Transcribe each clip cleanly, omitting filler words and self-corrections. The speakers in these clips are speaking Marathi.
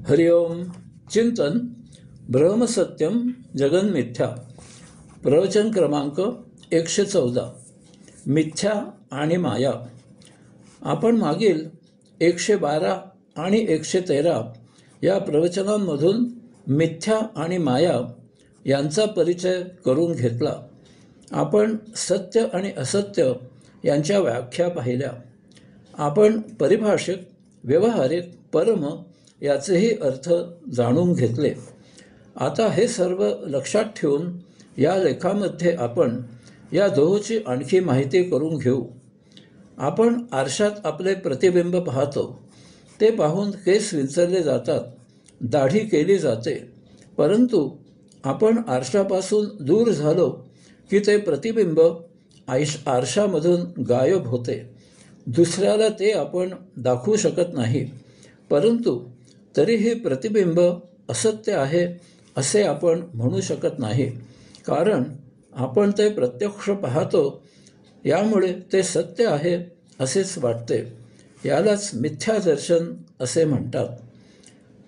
हरिओम. चिंतन ब्रह्मसत्यम जगन्मिथ्या. प्रवचन क्रमांक 114. मिथ्या आणि माया. आपण मागील 112 आणि 113 या प्रवचनांमधून मिथ्या आणि माया यांचा परिचय करून घेतला. आपण सत्य आणि असत्य यांच्या व्याख्या पाहिल्या. आपण परिभाषिक, व्यवहारिक, परम याचेही अर्थ जाणून घेतले. आता हे सर्व लक्षात ठेवून या लेखामध्ये आपण या दोहोची आणखी माहिती करून घेऊ. आपण आरशात आपले प्रतिबिंब पाहतो. ते पाहून केस विंचरले जातात, दाढी केली जाते. परंतु आपण आरशापासून दूर झालो की ते प्रतिबिंब आरशामधून गायब होते. दुसऱ्याला ते आपण दाखवू शकत नाही. परंतु तरीही प्रतिबिंब असत्य आहे असे आपण म्हणू शकत नाही, कारण आपण ते प्रत्यक्ष पाहतो. यामुळे ते सत्य आहे असेच वाटते. यालाच मिथ्या दर्शन असे म्हणतात.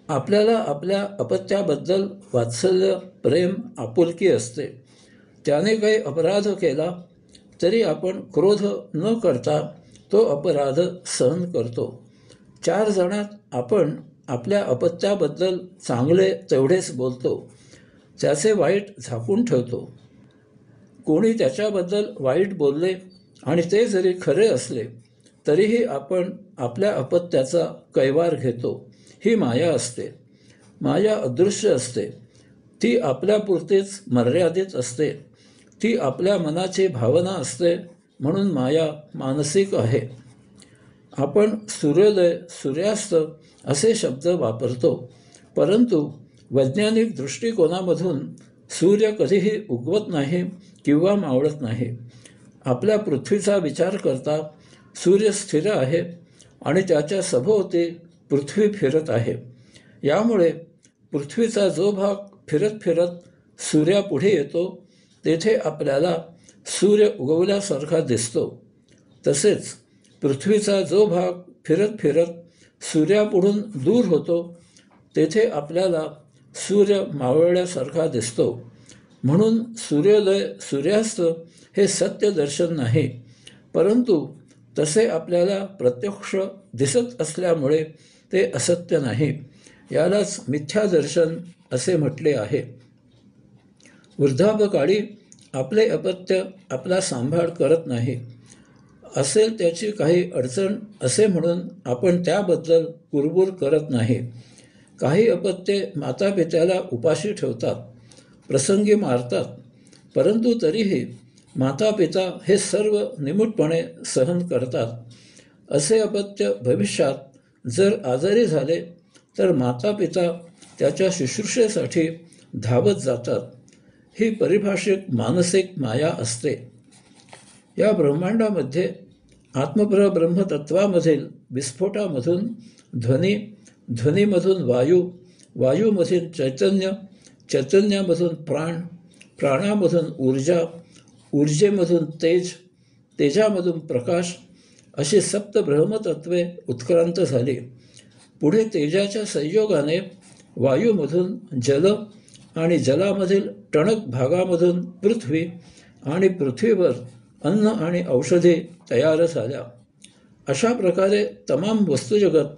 आपल्याला आपल्या अपत्याबद्दल वात्सल्य, प्रेम, आपुलकी असते. त्याने काही अपराध केला तरी आपण क्रोध न करता तो अपराध सहन करतो. 4 जणात आपण आपल्या अपत्याबद्दल चांगले तेवढेच बोलतो, त्याचे वाईट झाकून ठेवतो. कोणी त्याच्याबद्दल वाईट बोलले आणि ते जरी खरे असले तरीही आपण आपल्या अपत्याचा कैवार घेतो. ही माया असते. माया अदृश्य असते. ती आपल्यापुरतीच मर्यादित असते. ती आपल्या मनाची भावना असते, म्हणून माया मानसिक आहे. आपण सूर्योदय, सूर्यास्त असे शब्द वापरतो, परंतु वैज्ञानिक दृष्टिकोनामधून सूर्य कधीही उगवत नाही किंवा मावळत नाही. आपल्या पृथ्वीचा विचार करता सूर्य स्थिर आहे आणि त्याच्या सभोवती पृथ्वी फिरत आहे. यामुळे पृथ्वीचा जो भाग फिरत फिरत सूर्यापुढे येतो तेथे आपल्याला सूर्य उगवल्यासारखा दिसतो. तसेच पृथ्वीचा जो भाग फिरत फिरत सूर्यापुढून दूर होतो तेथे आपल्याला सूर्य मावळल्यासारखा दिसतो. म्हणून सूर्योदय, सूर्यास्त हे सत्य दर्शन नाही, परंतु तसे आपल्याला प्रत्यक्ष दिसत असल्यामुळे ते असत्य नाही. यालाच मिथ्या दर्शन असे म्हटले आहे. वृद्धापकाळी आपले अपत्य आपला सांभाळ करत नाही. असेल त्याची काही अडचण असे म्हणून आपण त्याबद्दल कुरबुर करत नाही. काही अपत्ये मातापित्याला उपाशी ठेवतात, प्रसंगी मारतात, परंतु तरीही मातापिता हे सर्व निमूटपणे सहन करतात. असे अपत्य भविष्यात जर आजारी झाले तर मातापिता त्याच्या शुश्रूषेसाठी धावत जातात. ही परिभाषिक मानसिक माया असते. या ब्रह्मांडामध्ये आत्मपरब्रह्मतत्वामधील विस्फोटामधून ध्वनी, ध्वनीमधून वायू, वायूमधून चैतन्य, चैतन्यामधून प्राण, प्राणामधून ऊर्जा, ऊर्जेमधून तेज, तेजामधून प्रकाश अशी 7 ब्रह्मतत्वे उत्क्रांत झाली. पुढे तेजाच्या संयोगाने वायूमधून जल आणि जलामधील टणक भागामधून पृथ्वी आणि पृथ्वीवर अन्न आणि औषधी तयार झाल्या. अशा प्रकारे तमाम वस्तुजगत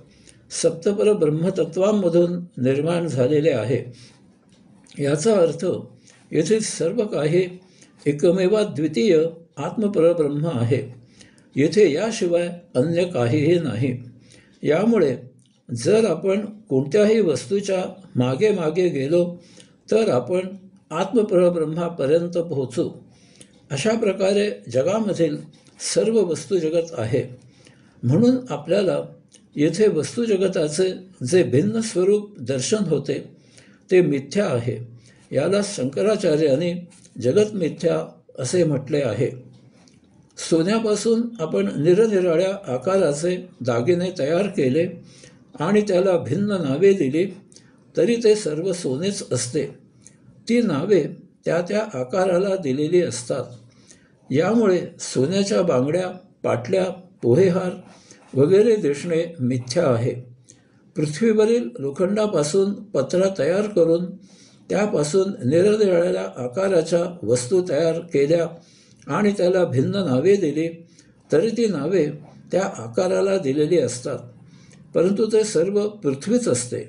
7 ब्रह्मतत्वांमधून निर्माण झालेले आहे. याचा अर्थ येथील सर्व काही एकमेवाद्वितीय आत्मपरब्रह्म आहे. येथे याशिवाय अन्य काहीही नाही. यामुळे जर आपण कोणत्याही वस्तूच्या मागे मागे गेलो तर आपण आत्मपरब्रह्मापर्यंत पोहोचू. अशा प्रकारे जगामधील सर्व वस्तुजगत आहे. म्हणून आपल्याला येथे वस्तुजगताचे जे भिन्न स्वरूप दर्शन होते ते मिथ्या आहे. याला शंकराचार्यांनी जगत मिथ्या असे म्हटले आहे. सोन्यापासून आपण निरनिराळ्या आकाराचे दागिने तयार केले आणि त्याला भिन्न नावे दिली तरी ते सर्व सोनेच असते. ती नावे त्या त्या आकाराला दिलेली असतात. यामुळे सोन्याच्या बांगड्या, पाटल्या, पोहेहार वगैरे दिसणे मिथ्या आहे. पृथ्वीवरील लोखंडापासून पत्रा तयार करून त्यापासून निरनिराळ्या आकाराच्या वस्तू तयार केल्या आणि त्याला भिन्न नावे दिली, तरी ती नावे त्या आकाराला दिलेली असतात, परंतु ते सर्व पृथ्वीच असते.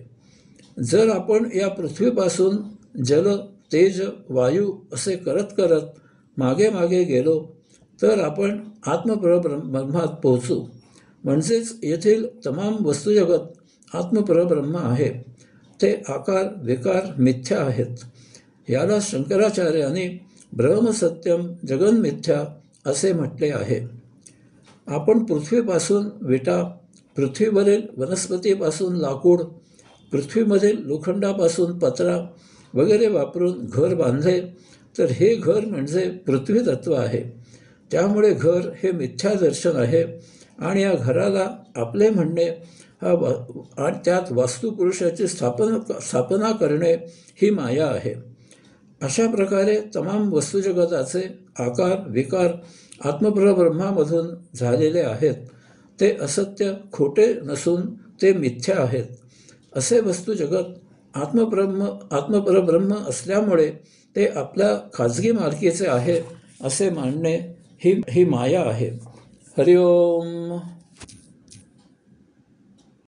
जर आपण या पृथ्वीपासून जल, तेज, वायू असे करत करत मागे मागे गेलो तर आपण आत्मपरब्रह्मात पोहोचू. म्हणजेच येथील तमाम वस्तुजगत आत्मपरब्रह्म आहे. ते आकार विकार मिथ्या आहेत. याला शंकराचार्यांनी ब्रह्मसत्यम जगन्मिथ्या असे म्हटले आहे. आपण पृथ्वीपासून विटा, पृथ्वीवरील वनस्पतीपासून लाकूड, पृथ्वीमधील लोखंडापासून पत्रा वगैरे वापरून घर बांधले, तर हे घर म्हणजे पृथ्वी तत्व आहे. त्यामुळे घर हे मिथ्या दर्शन आहे आणि या घराला आपले म्हणणे आणि त्यात वास्तुपुरुषाची स्थापना करणे ही माया आहे. अशा प्रकारे तमाम वस्तुजगताचे आकार विकार आत्मपरब्रह्मामधून झालेले आहेत. ते असत्य, खोटे नसून ते मिथ्या आहेत. असे वस्तुजगत आत्मपरब्रह्म असल्यामुळे ते आपल्या खाजगी मालकीचे आहे असे मानणे ही माया आहे. हरिओम.